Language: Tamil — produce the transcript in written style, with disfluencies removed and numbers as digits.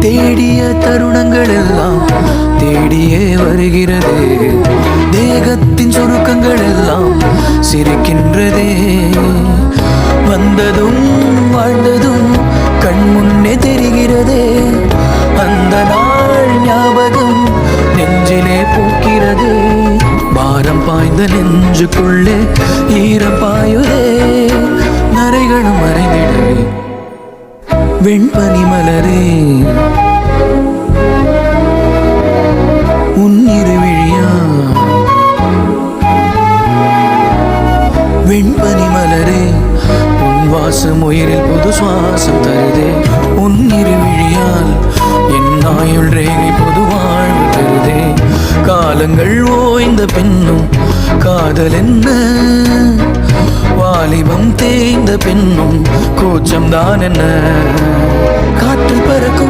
தேடிய தருணங்கள் எல்லாம் தேடியே வருகிறதே. தேகத்தின் சுருக்கங்கள் எல்லாம் சிரிக்கின்றதே. வந்ததும் வாழ்ந்ததும் கண் முன்னே தெரிகிறதே. அந்த நாள் ஞாபகம் நெஞ்சிலே பூக்கிறதே. பாரம் பாய்ந்த நெஞ்சுக்குள்ளே ஈரம் பாயுதே. நரைகளும் மறைந்திடவே வெண்பனி மலரே உன்னிரு விழியா. வெண்பனி மலரே உன் வாசம் உயிரில் புது சுவாசம் தருதே. உன்னிரு விழியால் என் ஆயுள் ரேகை பொது வாழ்வு தருதே. காலங்கள் ஓய்ந்த பின்னும் காதல் என்ன, வாலிபம் தேய்ந்த பின்னும் கூச்சம் தான் என்ன. காற்றில் பறக்கும்